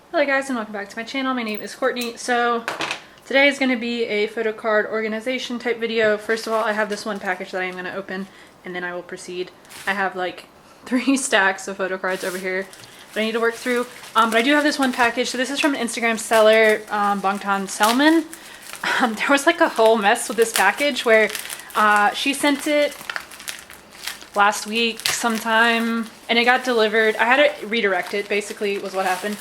Hello guys, and welcome back to my channel. My name is Courtney. So today is going to be a photo card organization type video. First of all, I have this one package that I am going to open and then I will proceed. I have like 3 stacks of photo cards over here that I need to work through. But I do have this one package. So this is from an Instagram seller, Bangtan Selman. There was like a whole mess with this package where she sent it last week sometime and it got delivered. I had to redirect it, basically was what happened.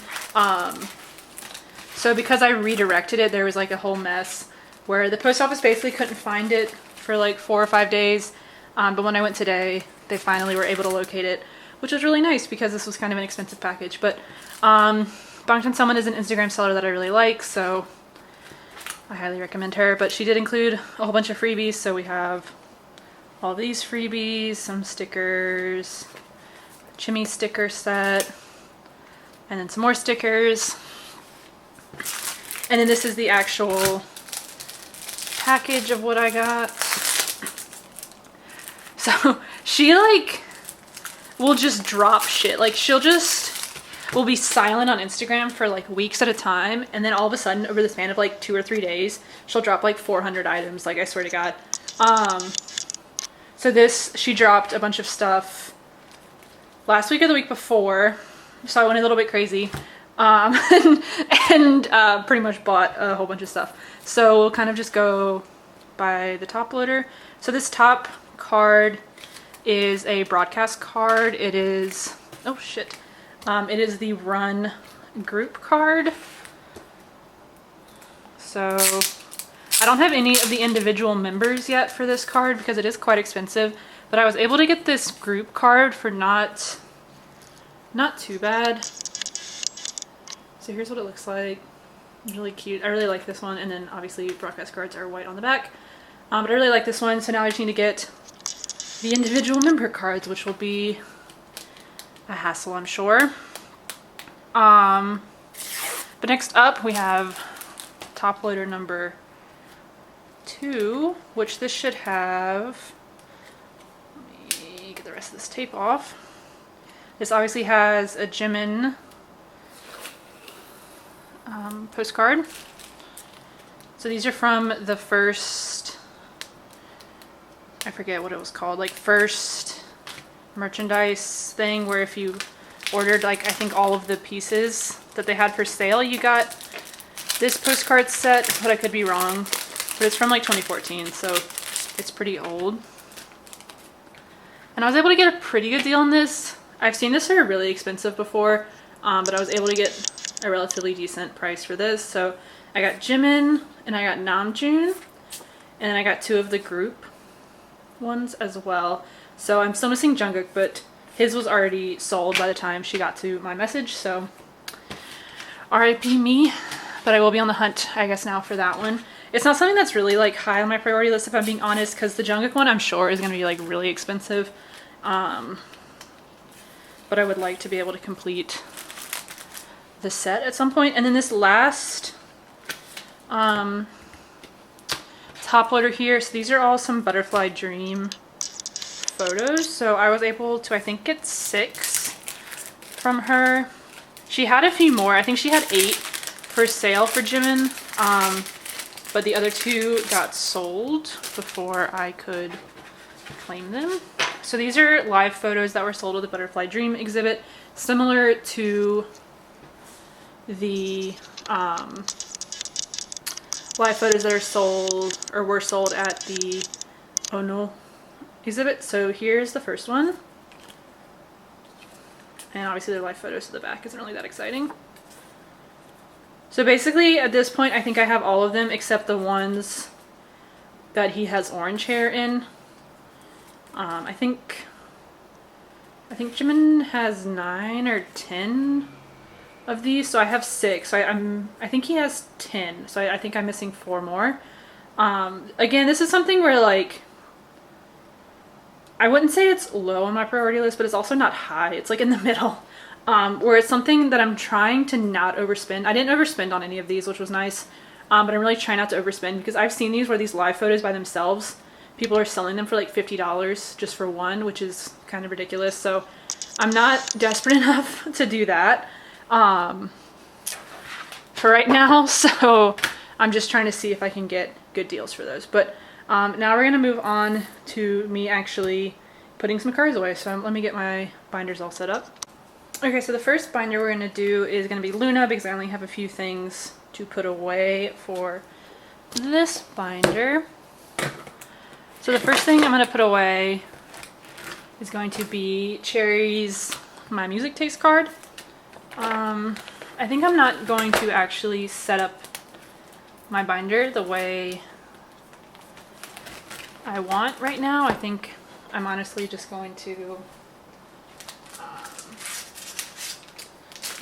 So because I redirected it, there was like a whole mess where the post office basically couldn't find it for like 4 or 5 days. But when I went today, they finally were able to locate it, which was really nice because this was kind of an expensive package. But Bangtan Selman is an Instagram seller that I really like, so I highly recommend her. But she did include a whole bunch of freebies, so we have all these freebies, some stickers, a chimney sticker set, and then some more stickers. And then this is the actual package of what I got. So she like will just drop shit. Like will be silent on Instagram for like weeks at a time, and then all of a sudden over the span of like 2 or 3 days she'll drop like 400 items, like I swear to God. So she dropped a bunch of stuff last week or the week before, so I went a little bit crazy and pretty much bought a whole bunch of stuff. So we'll kind of just go by the top loader. So this top card is a broadcast card. It is, oh shit, it is the Run group card. So I don't have any of the individual members yet for this card because it is quite expensive, but I was able to get this group card for not too bad. So here's what it looks like. Really cute. I really like this one, and then obviously broadcast cards are white on the back. But I really like this one, so now I just need to get the individual member cards, which will be a hassle, I'm sure. But next up we have top loader number 2, which this should have. Let me get the rest of this tape off. This obviously has a Jimin postcard. So these are from the first, I forget what it was called, like first merchandise thing, where if you ordered like I think all of the pieces that they had for sale, you got this postcard set, but I could be wrong. But it's from like 2014, so it's pretty old. And I was able to get a pretty good deal on this. I've seen this for really expensive before, but I was able to get a relatively decent price for this. So I got Jimin and I got Namjoon, and then I got 2 of the group ones as well. So I'm still missing Jungkook, but his was already sold by the time she got to my message, so RIP me. But I will be on the hunt, I guess, now for that one. It's not something that's really like high on my priority list, if I'm being honest, because the Jungkook one I'm sure is going to be like really expensive. But I would like to be able to complete the set at some point. And then this last top loader here, so these are all some Butterfly Dream photos. So I was able to, I think, get 6 from her. She had a few more. I think she had 8 for sale for Jimin, but the other 2 got sold before I could claim them. So these are live photos that were sold at the Butterfly Dream exhibit, similar to the live photos that are sold or were sold at the Ono exhibit. So here's the first one, and obviously they're live photos, so the back isn't really that exciting. So basically at this point I think I have all of them except the ones that he has orange hair in. I think Jimin has 9 or 10 of these, so I have 6. So I think he has 10. So I think I'm missing 4 more. Again, this is something where like I wouldn't say it's low on my priority list, but it's also not high. It's like in the middle. Where it's something that I'm trying to not overspend. I didn't overspend on any of these, which was nice. But I'm really trying not to overspend because I've seen these where these live photos by themselves, people are selling them for like $50 just for one, which is kind of ridiculous. So I'm not desperate enough to do that. for right now, so I'm just trying to see if I can get good deals for those. But now we're gonna move on to me actually putting some cards away. So let me get my binders all set up. Okay, so the first binder we're gonna do is gonna be Luna, because I only have a few things to put away for this binder. So the first thing I'm gonna put away is going to be Cherry's My Music Taste card. I think I'm not going to actually set up my binder the way I want right now. I think I'm honestly just going to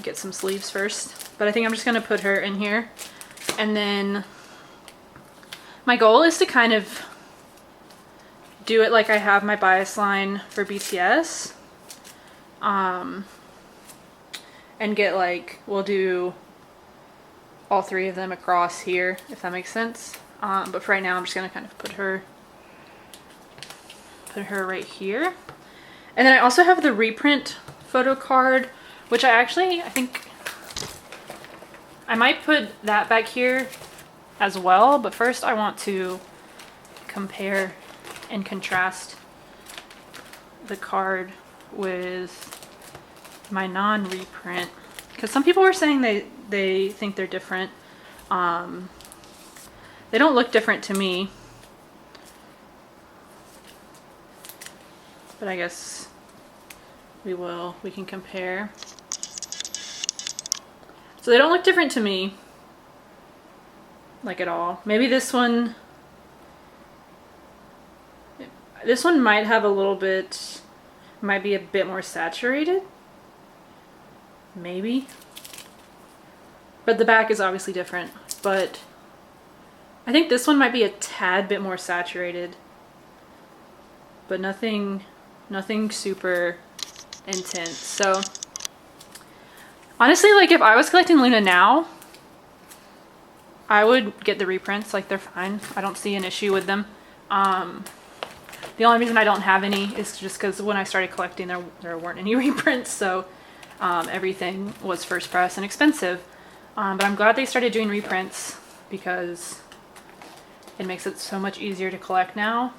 get some sleeves first. But I think I'm just going to put her in here. And then my goal is to kind of do it like I have my bias line for BTS. And get like, we'll do all three of them across here, if that makes sense. But for right now, I'm just gonna kind of put her right here. And then I also have the reprint photo card, which I think I might put that back here as well. But first I want to compare and contrast the card with my non-reprint, because some people were saying they think they're different. They don't look different to me, but I guess we can compare. So they don't look different to me, like at all. Maybe this one might have a little bit, might be a bit more saturated. Maybe. But the back is obviously different. But I think this one might be a tad bit more saturated. But nothing super intense. So honestly, like if I was collecting Luna now, I would get the reprints. Like they're fine. I don't see an issue with them. The only reason I don't have any is just because when I started collecting there weren't any reprints. So everything was first press and expensive, but I'm glad they started doing reprints because it makes it so much easier to collect now,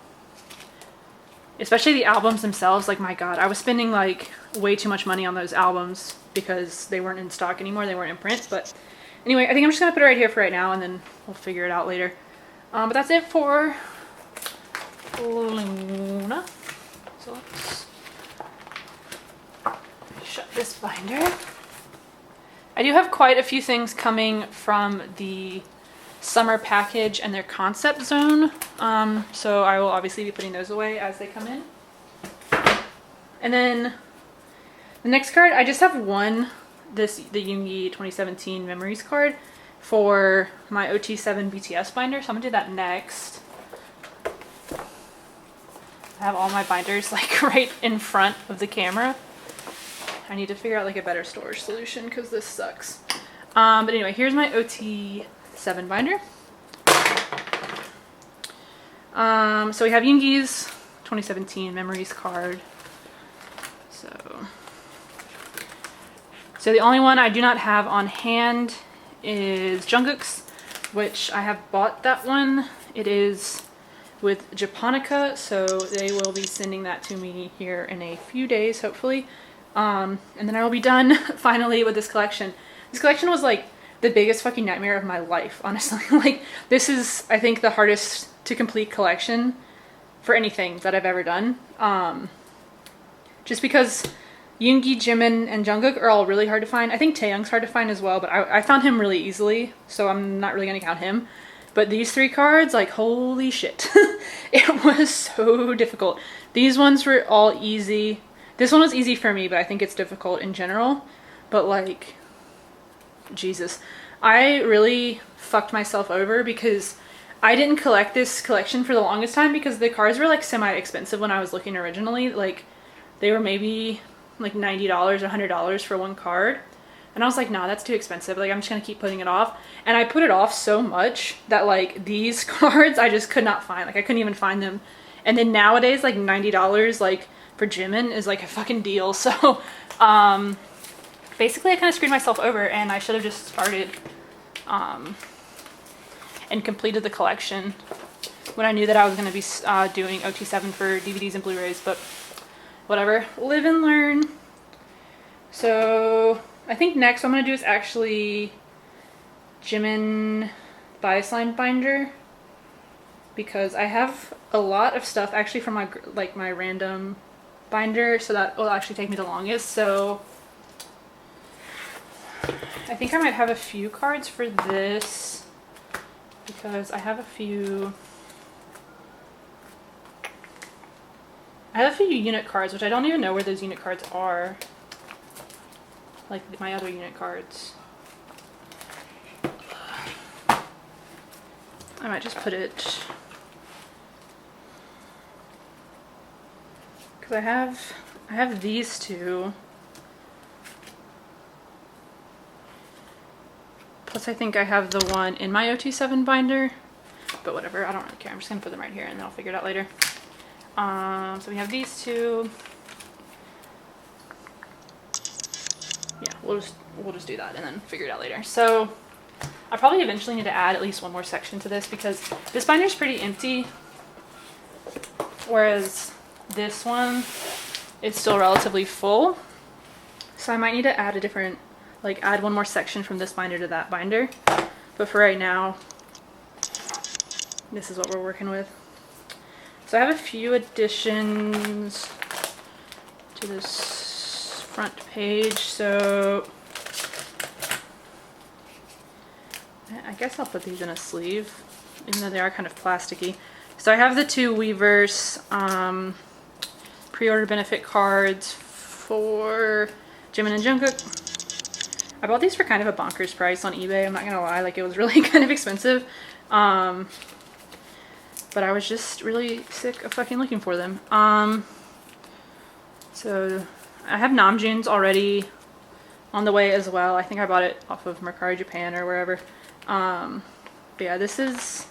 especially the albums themselves. Like my god, I was spending like way too much money on those albums because they weren't in stock anymore, they weren't in print. But anyway, I think I'm just gonna put it right here for right now, and then we'll figure it out later. But that's it for Luna. So let's shut this binder. I do have quite a few things coming from the summer package and their concept zone, so I will obviously be putting those away as they come in. And then the next card, I just have one, the Yoongi 2017 Memories card for my OT7 BTS binder, so I'm gonna do that next. I have all my binders like right in front of the camera. I need to figure out like a better storage solution because this sucks. But anyway, here's my OT7 binder. So we have Yoongi's 2017 Memories card. So the only one I do not have on hand is Jungkook's, which I have bought that one. It is with Japonica, so they will be sending that to me here in a few days, hopefully. And then I will be done finally with this collection. This collection was like the biggest fucking nightmare of my life, honestly. Like this is, I think, the hardest to complete collection for anything that I've ever done. Just because Yoongi, Jimin, and Jungkook are all really hard to find. I think Taeyoung's hard to find as well, but I found him really easily, so I'm not really gonna count him. But these three cards, like, holy shit. It was so difficult. These ones were all easy. This one was easy for me, but I think it's difficult in general. But like, Jesus. I really fucked myself over because I didn't collect this collection for the longest time because the cards were like semi-expensive when I was looking originally. Like, they were maybe like $90 or $100 for one card. And I was like, nah, that's too expensive. Like, I'm just gonna keep putting it off. And I put it off so much that like these cards I just could not find. Like, I couldn't even find them. And then nowadays, like $90 like for Jimin is like a fucking deal. So basically I kind of screwed myself over, and I should have just started and completed the collection when I knew that I was going to be doing OT7 for DVDs and Blu-rays, but whatever, live and learn. So I think next what I'm going to do is actually Jimin bias line binder, because I have a lot of stuff actually from my random binder, so that will actually take me the longest. So I think I might have a few cards for this, because I have a few unit cards, which I don't even know where those unit cards are, like my other unit cards. I might just put it, because I have these two. Plus I think I have the one in my OT7 binder, but whatever, I don't really care. I'm just gonna put them right here and then I'll figure it out later. So we have these two. Yeah, we'll just do that and then figure it out later. So I probably eventually need to add at least one more section to this, because this binder is pretty empty, whereas this one is still relatively full. So I might need to add a different, like add one more section from this binder to that binder. But for right now, this is what we're working with. So I have a few additions to this front page. So I guess I'll put these in a sleeve, even though they are kind of plasticky. So I have the two Weverse pre-order benefit cards for Jimin and Jungkook. I bought these for kind of a bonkers price on eBay, I'm not gonna lie, like it was really kind of expensive. But I was just really sick of fucking looking for them. So I have Namjoon's already on the way as well. I think I bought it off of Mercari Japan or wherever. But yeah, this is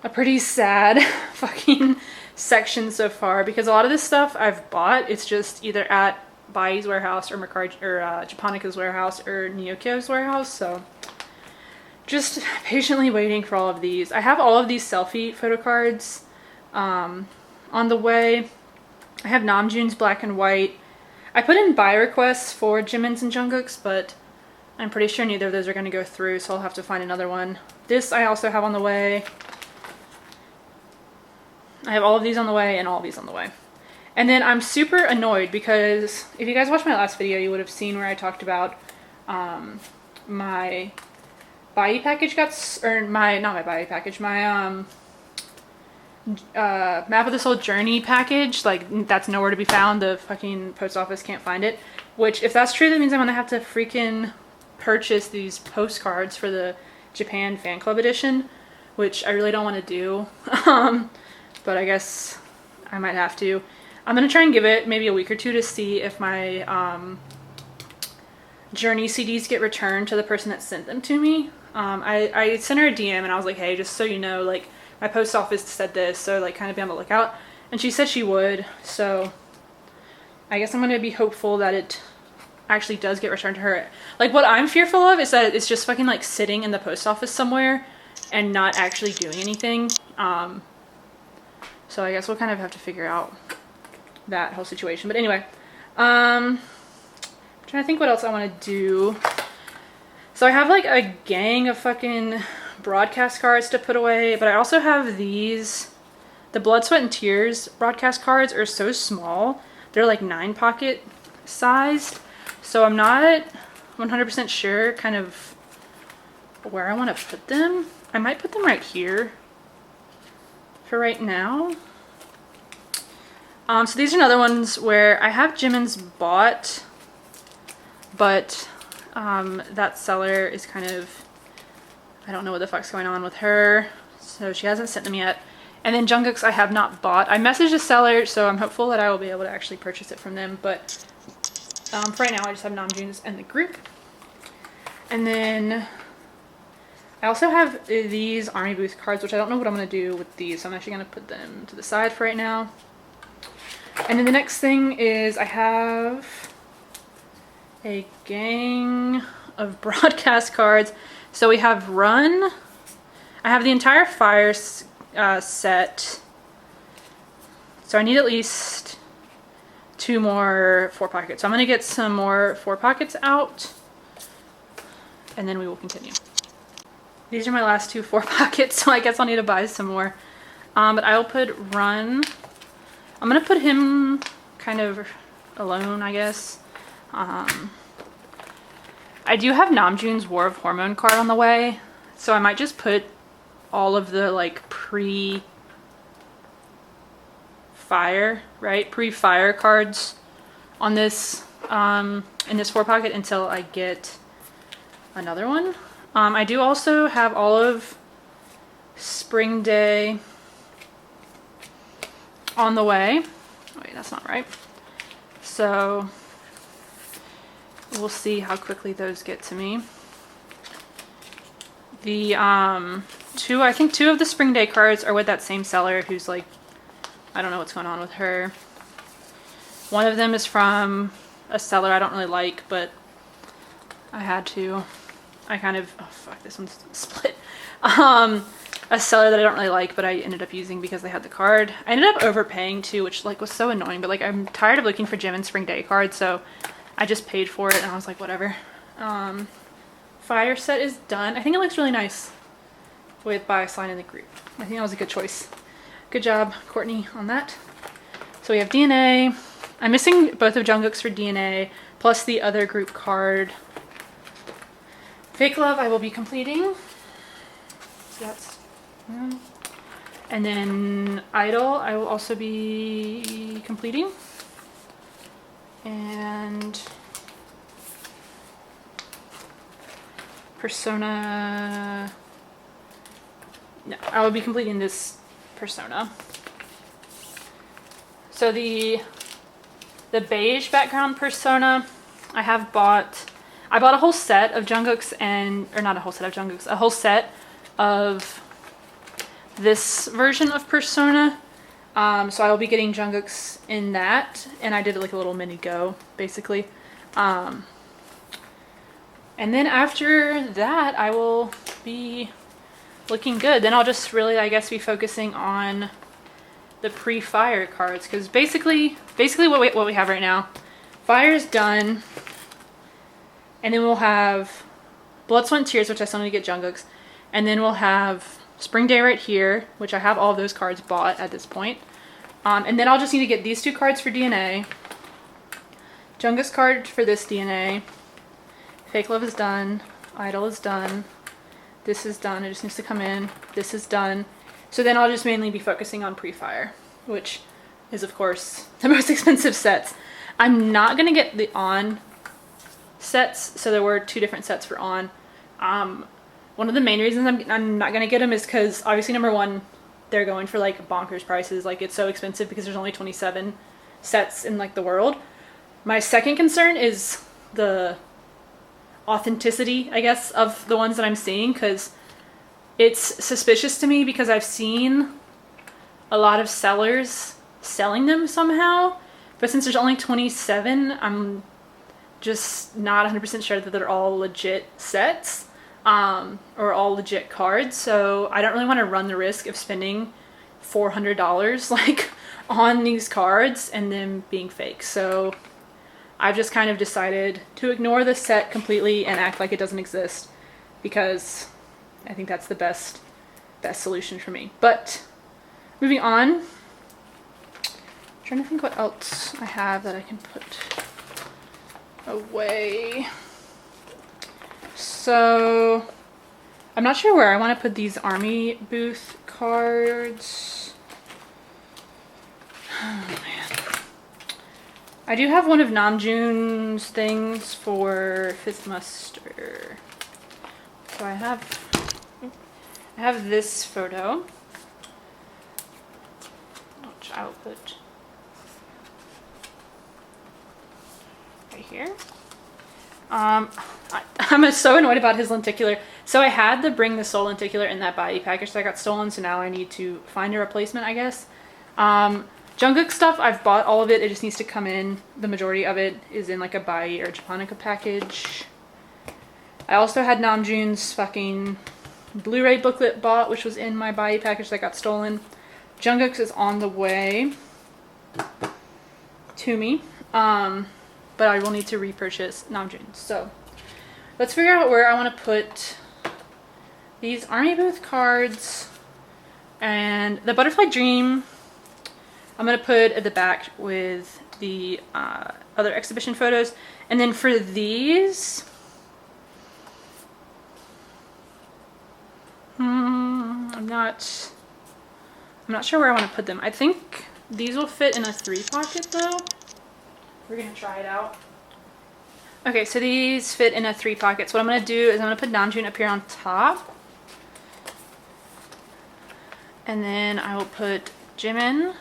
a pretty sad fucking section so far, because a lot of this stuff I've bought, it's just either at Bai's warehouse or Mercari or Japonica's warehouse or Neokyo's warehouse. So just patiently waiting for all of these. I have all of these selfie photo cards on the way. I have Namjoon's black and white. I put in buy requests for Jimin's and Jungkook's, but I'm pretty sure neither of those are going to go through, so I'll have to find another one. This I also have on the way. I have all of these on the way and all of these on the way. And then I'm super annoyed because if you guys watched my last video, you would have seen where I talked about my Bai package got, or my, not my Bai package, my Map of the Soul Journey package, like that's nowhere to be found. The fucking post office can't find it. Which, if that's true, that means I'm gonna have to freaking purchase these postcards for the Japan fan club edition, which I really don't want to do. But I guess I might have to. I'm gonna try and give it maybe a week or two to see if my Journey CDs get returned to the person that sent them to me. I sent her a DM and I was like, hey, just so you know, like my post office said this, so like kind of be on the lookout. And she said she would, so I guess I'm gonna be hopeful that it actually does get returned to her. Like what I'm fearful of is that it's just fucking like sitting in the post office somewhere and not actually doing anything. So I guess we'll kind of have to figure out that whole situation. But anyway, I'm trying to think what else I want to do. So I have like a gang of fucking broadcast cards to put away, but I also have these. The Blood, Sweat, and Tears broadcast cards are so small. They're like 9 pocket sized. So I'm not 100% sure kind of where I want to put them. I might put them right here for right now. So these are another ones where I have Jimin's bought, but that seller is kind of, I don't know what the fuck's going on with her, so she hasn't sent them yet. And then Jungkook's I have not bought. I messaged the seller, so I'm hopeful that I will be able to actually purchase it from them, but for right now I just have Namjoon's and the group. And then I also have these Army Booth cards, which I don't know what I'm going to do with these, so I'm actually going to put them to the side for right now. And then the next thing is I have a gang of broadcast cards. So we have Run. I have the entire Fire set. So I need at least 2 more 4 pockets. So I'm going to get some more 4 pockets out, and then we will continue. These are my last 2 4 pockets, so I guess I'll need to buy some more. But I will put Run. I'm going to put him kind of alone, I guess. I do have Namjoon's War of Hormone card on the way, so I might just put all of the like pre-fire, right? Pre-fire cards on this in this 4 pocket until I get another one. I do also have all of Spring Day on the way. Wait, that's not right. So we'll see how quickly those get to me. The I think 2 of the Spring Day cards are with that same seller who's like, I don't know what's going on with her. One of them is from a seller I don't really like, but I had to. I kind of, oh fuck, this one's split. A seller that I don't really like, but I ended up using because they had the card. I ended up overpaying too, which like was so annoying, but like I'm tired of looking for Gem and Spring Day cards, so I just paid for it and I was like, whatever. Fire set is done. I think it looks really nice with bias line in the group. I think that was a good choice. Good job, Courtney, on that. So we have DNA. I'm missing both of Jungkook's for DNA, plus the other group card. Fake Love I will be completing. So that's, and then Idol I will also be completing. And Persona, no, I will be completing this Persona. So the beige background Persona, I bought a whole set of Jungkook's or not a whole set of Jungkook's, a whole set of this version of Persona. So I will be getting Jungkook's in that, and I did like a little mini go, basically. And then after that, I will be looking good. Then I'll just really, I guess, be focusing on the pre-fire cards, because basically what we have right now, Fire is done, and then we'll have Blood, Sweat, and Tears, which I still need to get Jungkook's, and then we'll have Spring Day right here, which I have all of those cards bought at this point. And then I'll just need to get these 2 cards for DNA, Jungkook's card for this DNA, Fake Love is done, Idol is done, this is done, it just needs to come in, this is done. So then I'll just mainly be focusing on pre-fire, which is of course the most expensive sets. I'm not going to get the on sets, so there were 2 different sets for on. One of the main reasons I'm not going to get them is because obviously number 1, they're going for like bonkers prices. Like it's so expensive because there's only 27 sets in like the world. My second concern is the authenticity, I guess, of the ones that I'm seeing, because it's suspicious to me because I've seen a lot of sellers selling them somehow, but since there's only 27, I'm just not 100% sure that they're all legit sets. Or all legit cards, so I don't really want to run the risk of spending $400 like on these cards and them being fake. So I've just kind of decided to ignore the set completely and act like it doesn't exist, because I think that's the best solution for me. But moving on, I'm trying to think what else I have that I can put away. So I'm not sure where I want to put these army booth cards. Oh man. I do have one of Namjoon's things for Fifth Muster. So I have this photo, which I'll put right here. I'm so annoyed about his lenticular. So I had the Bring the Soul lenticular in that body package that got stolen, so now I need to find a replacement, I guess. Jungkook stuff, I've bought all of it. It just needs to come in. The majority of it is in like a Bai or Japonica package. I also had Namjoon's fucking Blu-ray booklet bought, which was in my body package that got stolen. Jungkook's is on the way to me, but I will need to repurchase Namjoon's. So let's figure out where I want to put these Army Booth cards. And the Butterfly Dream, I'm going to put at the back with the other exhibition photos. And then for these, I'm not sure where I want to put them. I think these will fit in a 3-pocket though. We're going to try it out. Okay, so these fit in a 3-pocket. So what I'm going to do is I'm going to put Namjoon up here on top. And then I will put Jimin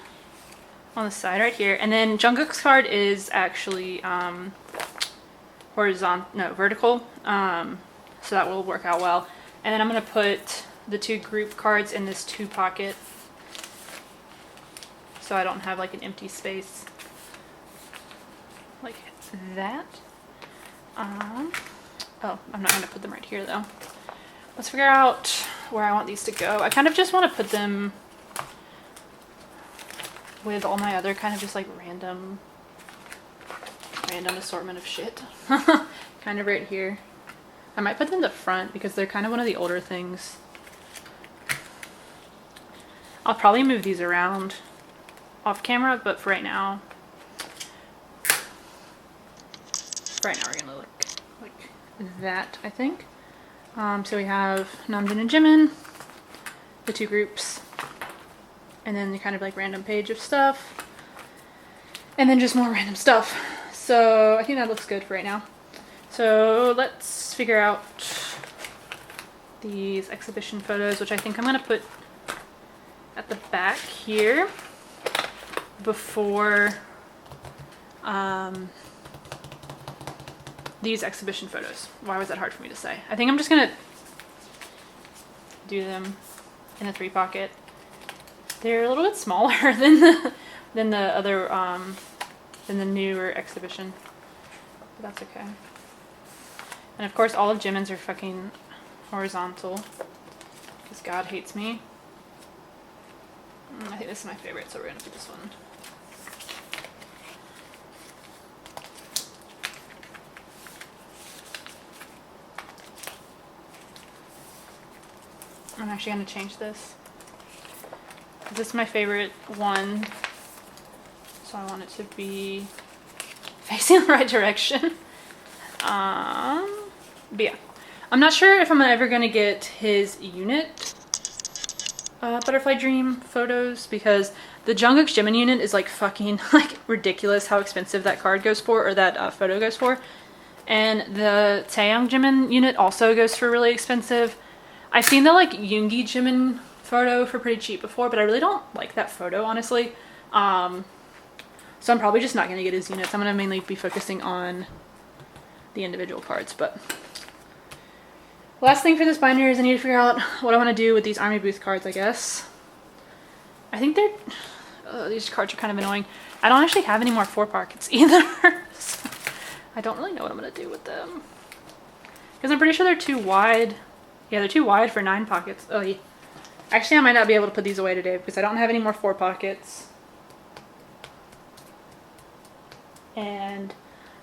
on the side right here. And then Jungkook's card is actually vertical. So that will work out well. And then I'm going to put the 2 group cards in this 2-pocket. So I don't have like an empty space. Like that. Oh, I'm not going to put them right here though. Let's figure out where I want these to go. I kind of just want to put them with all my other kind of just like random assortment of shit. Kind of right here. I might put them in the front because they're kind of one of the older things. I'll probably move these around off camera, but for right now we're gonna look like that, I think. So we have Namjoon and Jimin, the 2 groups, and then the kind of like random page of stuff, and then just more random stuff. So I think that looks good for right now. So let's figure out these exhibition photos, which I think I'm gonna put at the back here before these exhibition photos. Why was that hard for me to say? I think I'm just gonna do them in a 3-pocket. They're a little bit smaller than the other than the newer exhibition, but that's okay. And of course all of Jimin's are fucking horizontal because God hates me. I think this is my favorite, so we're gonna put this one. I'm actually going to change this. This is my favorite one, so I want it to be facing the right direction. But yeah, I'm not sure if I'm ever going to get his unit Butterfly Dream photos because the Jungkook's Jimin unit is like fucking like ridiculous how expensive that card goes for, or that photo goes for. And the Taeyang Jimin unit also goes for really expensive. I've seen the like Yoongi Jimin photo for pretty cheap before, but I really don't like that photo, honestly. So I'm probably just not going to get his units. I'm going to mainly be focusing on the individual cards. But last thing for this binder is I need to figure out what I want to do with these Army Booth cards, I guess. I think these cards are kind of annoying. I don't actually have any more 4-pockets either. So I don't really know what I'm going to do with them. Because I'm pretty sure they're too wide. Yeah, they're too wide for 9 pockets. Oh, yeah. Actually, I might not be able to put these away today because I don't have any more 4-pockets. And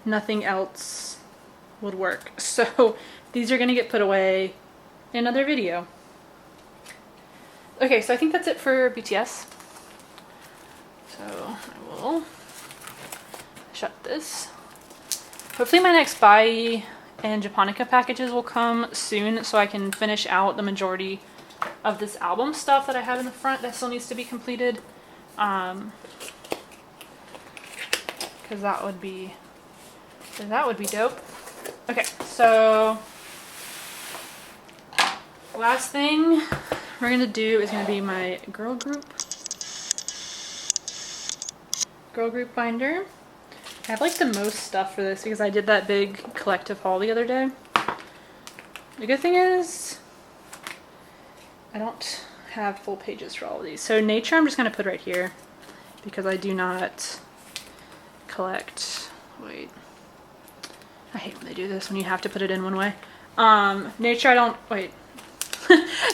nothing else would work. So these are going to get put away in another video. Okay, so I think that's it for BTS. So I will shut this. Hopefully my next Bai and Japonica packages will come soon so I can finish out the majority of this album stuff that I have in the front that still needs to be completed. Because that would be dope. Okay, so last thing we're gonna do is gonna be my girl group binder. I have like the most stuff for this because I did that big collective haul the other day. The good thing is I don't have full pages for all of these. So nature I'm just going to put right here because I do not collect. Wait. I hate when they do this when you have to put it in one way. Nature I don't, wait.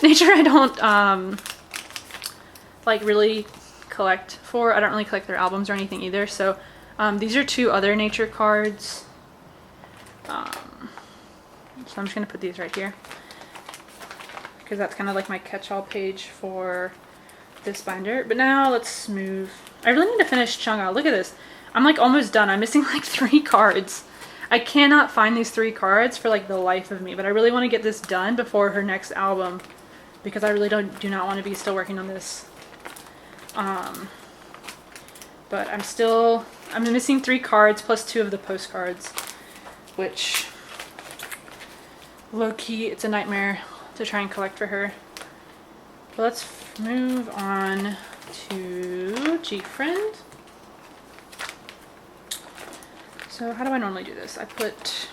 Nature I don't, like really collect for. I don't really collect their albums or anything either. So these are two other Nature cards. So I'm just gonna put these right here because that's kind of like my catch-all page for this binder. But now let's move. I really need to finish Chang'e. Look at this. I'm like almost done. I'm missing like 3 cards. I cannot find these 3 cards for like the life of me, but I really want to get this done before her next album because I really do not want to be still working on this. But I'm missing 3 cards plus 2 of the postcards, which low-key, it's a nightmare to try and collect for her. But let's move on to gfriend. So how do I normally do this? I put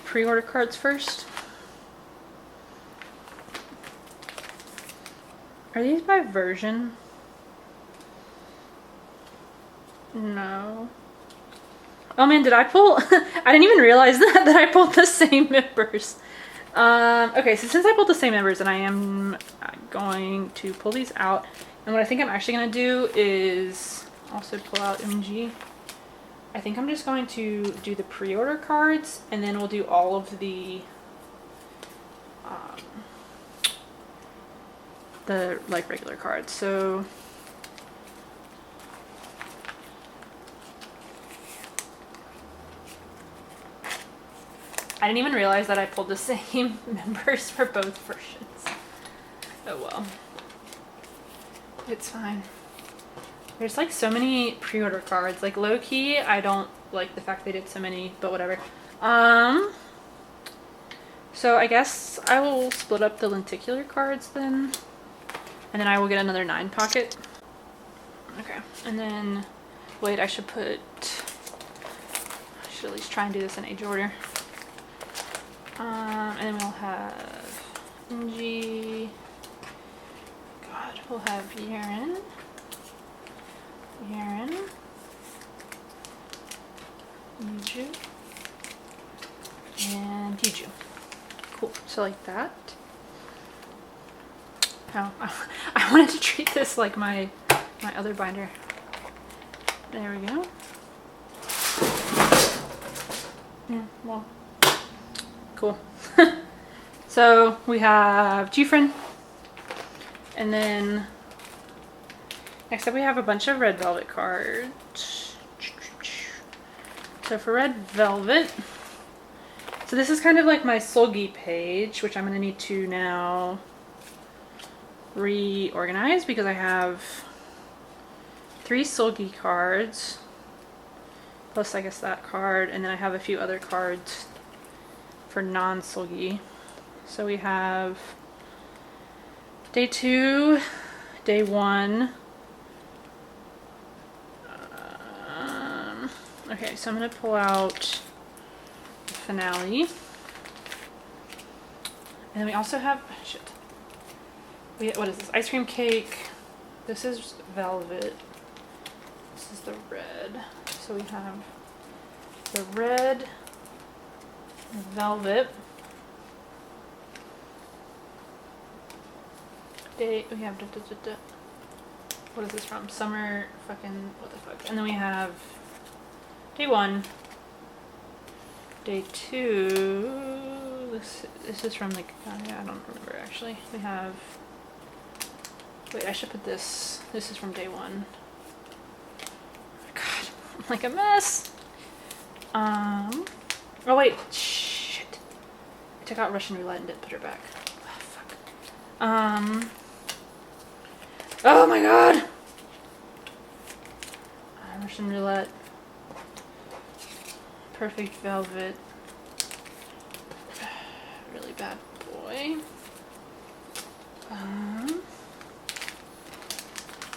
pre-order cards first. Are these by version? No. Oh man, did I pull? I didn't even realize that I pulled the same members. Okay, so since I pulled the same members, then I am going to pull these out. And what I think I'm actually going to do is also pull out MG. I think I'm just going to do the pre-order cards, and then we'll do all of the like regular cards. So I didn't even realize that I pulled the same members for both versions. Oh well. It's fine. There's like so many pre-order cards. Like low-key, I don't like the fact they did so many, but whatever. So I guess I will split up the lenticular cards then. And then I will get another 9 pocket. Okay, and then, wait, I should at least try and do this in age order. And then we'll have NG, God, we'll have Yaren, Yuju, and Yuju. Cool, so like that. Oh, I wanted to treat this like my other binder. There we go. Yeah, well, cool. So we have gfriend, and then next up we have a bunch of red velvet cards. So for red velvet, so this is kind of like my Solgi page, which I'm going to need to now reorganize because I have 3 Solgi cards plus I guess that card, and then I have a few other cards for non-Solgi. So we have day 2, day 1. Okay, so I'm going to pull out the finale. And then we also have, shit. What is this? Ice cream cake. This is velvet. This is the red. So we have the red velvet. We have what is this from? Summer fucking what the fuck? And then we have day 1, day 2. This is from like I don't remember actually. We have. Wait, I should put this. This is from day 1. God, I'm like a mess. Oh wait, shit. I took out Russian roulette and didn't put her back. Oh, fuck. Oh my god. Russian roulette. Perfect velvet. Really bad boy.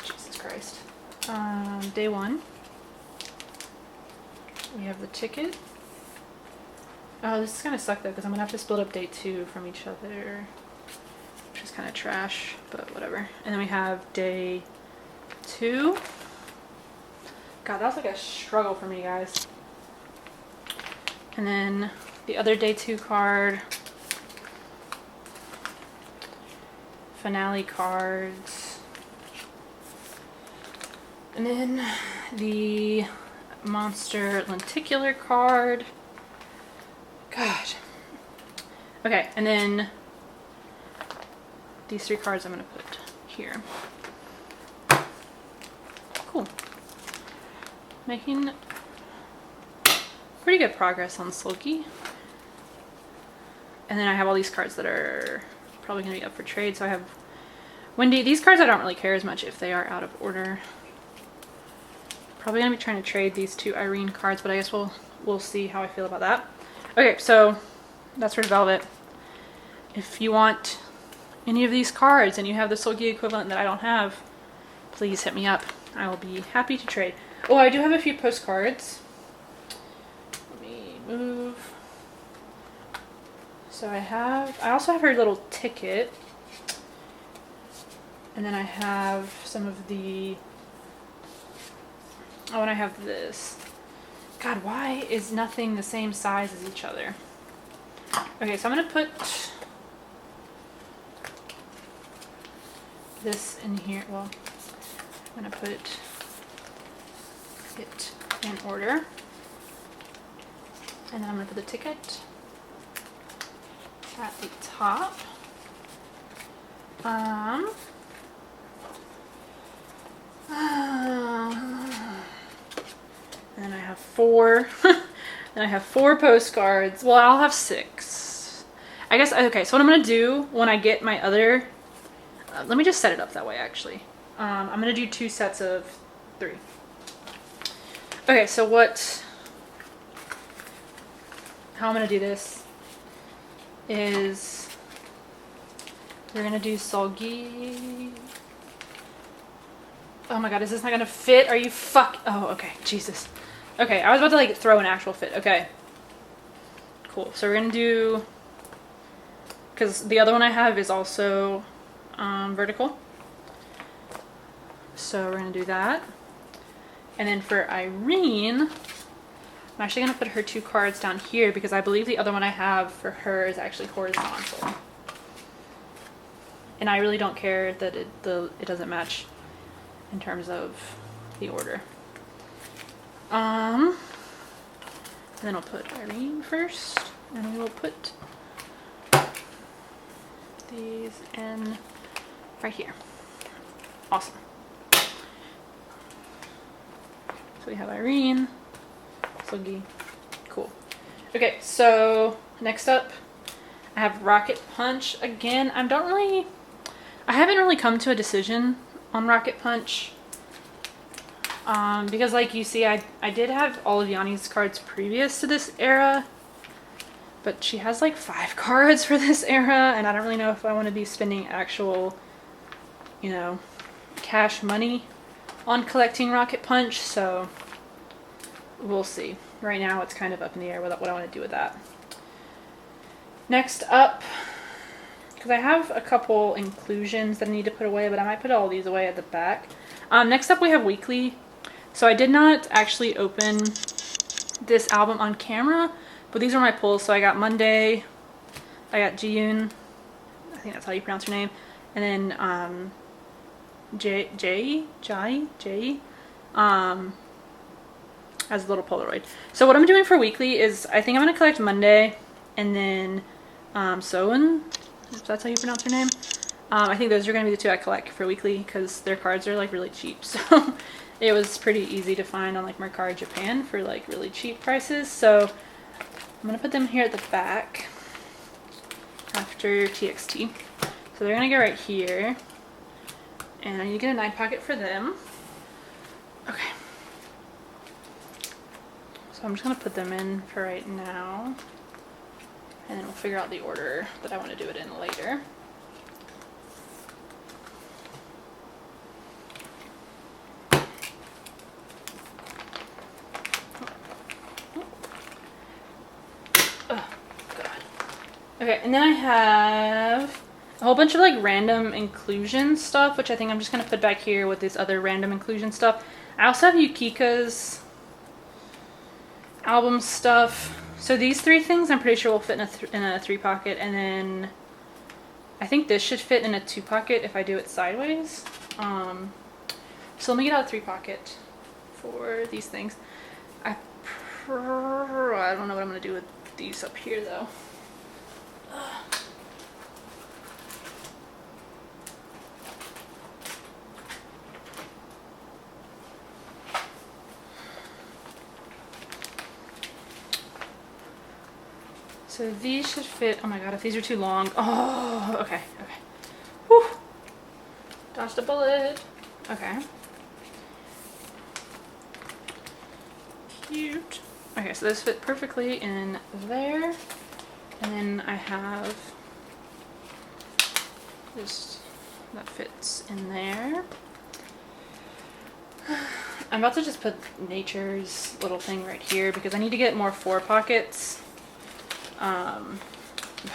Jesus Christ. Day 1. We have the ticket. Oh, this is gonna suck though, because I'm gonna have to split up day 2 from each other, which is kind of trash, but whatever. And then we have day 2. God, that was like a struggle for me, guys. And then the other day 2 card, finale cards, and then the monster lenticular card. God. Okay, and then these 3 cards I'm gonna put here. Cool. Making pretty good progress on Sulky. And then I have all these cards that are probably going to be up for trade. So I have Wendy. These cards I don't really care as much if they are out of order. Probably going to be trying to trade these 2 Irene cards, but I guess we'll see how I feel about that. Okay, so that's Red Velvet. If you want any of these cards and you have the Sulky equivalent that I don't have, please hit me up. I will be happy to trade. Oh, I do have a few postcards. Let me move. So I also have her little ticket. And then I have some of the, oh, and I have this. God, why is nothing the same size as each other? Okay, so I'm gonna put this in here. Well, I'm gonna put it in order. And then I'm gonna put the ticket at the top. And then I have 4. Then I have 4 postcards. Well, I'll have 6. I guess, okay, so what I'm gonna do when I get my other, let me just set it up that way actually. I'm gonna do 2 sets of 3. Okay, so how I'm gonna do this is we're gonna do Sulky. Oh my god, is this not gonna fit? Are you oh, okay, Jesus. Okay, I was about to like throw an actual fit. Okay. Cool, so we're gonna do, because the other one I have is also vertical. So we're gonna do that. And then for Irene, I'm actually gonna put her 2 cards down here because I believe the other one I have for her is actually horizontal. And I really don't care that it doesn't match in terms of the order. And then I'll put Irene first, and we will put these in right here. Awesome. So we have Irene, Sulky, cool. Okay, so next up, I have Rocket Punch. Again, I haven't really come to a decision on Rocket Punch. Because like you see, I did have all of Yanni's cards previous to this era, but she has like 5 cards for this era, and I don't really know if I want to be spending actual, you know, cash money on collecting Rocket Punch, so we'll see. Right now it's kind of up in the air what I want to do with that. Next up, because I have a couple inclusions that I need to put away, but I might put all these away at the back. Next up we have Weekly. So I did not actually open this album on camera, but these are my pulls. So I got Monday, I got Jiyoon, I think that's how you pronounce her name, and then Jai as a little Polaroid. So what I'm doing for Weekly is I think I'm gonna collect Monday, and then Soen, if that's how you pronounce her name. I think those are gonna be the 2 I collect for Weekly because their cards are like really cheap. So it was pretty easy to find on like Mercari Japan for like really cheap prices. So I'm gonna put them here at the back after TXT. So they're gonna go right here. And I need to get a 9 pocket for them. Okay. So I'm just gonna put them in for right now. And then we'll figure out the order that I want to do it in later. Okay, and then I have a whole bunch of like random inclusion stuff, which I think I'm just gonna put back here with this other random inclusion stuff. I also have Yukika's album stuff, So these three things I'm pretty sure will fit in a 3 pocket, and then I think this should fit in a 2 pocket if I do it sideways. So let me get out a 3 pocket for these things. I don't know what I'm gonna do with these up here though. So these should fit. Oh my god, if these are too long. Oh, okay, okay. Whew. Dodged a bullet. Okay. Cute. Okay, so this fit perfectly in there. And then I have this that fits in there. I'm about to just put nature's little thing right here because I need to get more 4 pockets.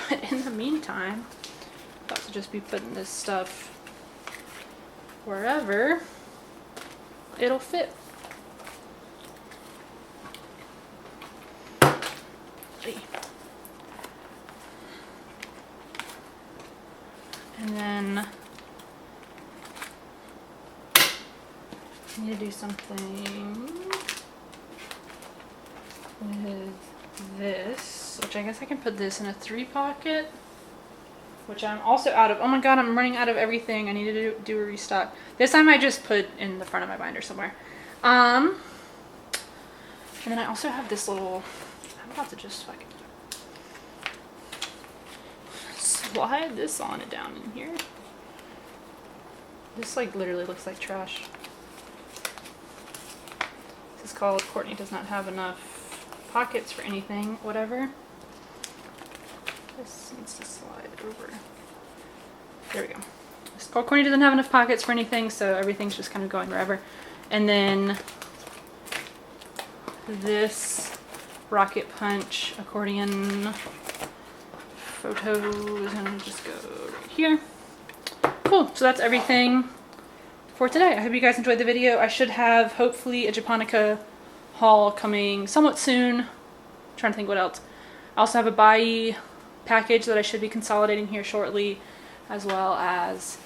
But in the meantime, I'm about to just be putting this stuff wherever it'll fit. And then I need to do something with this, which I guess I can put this in a 3 pocket, which I'm also out of. Oh my god, I'm running out of everything. I need to do a restock. This time I just put in the front of my binder somewhere. And then I also have this little, I'm about to just fucking slide this on it down in here. This like literally looks like trash. This is called Courtney does not have enough pockets for anything, whatever. This needs to slide over. There we go. This is called Courtney doesn't have enough pockets for anything, so everything's just kind of going wherever. And then this rocket punch accordion photo is gonna just go right here. Cool, so that's everything for today. I hope you guys enjoyed the video. I should have hopefully a Japonica haul coming somewhat soon. I'm trying to think what else. I also have a Bai package that I should be consolidating here shortly, as well as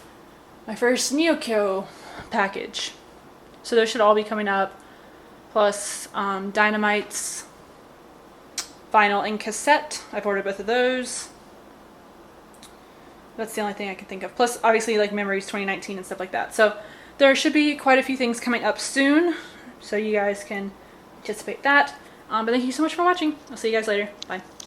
my first Neokyo package. So those should all be coming up, plus Dynamite's vinyl and cassette. I've ordered both of those. That's the only thing I can think of. Plus, obviously, like Memories 2019 and stuff like that. So there should be quite a few things coming up soon, so you guys can anticipate that. But thank you so much for watching. I'll see you guys later. Bye.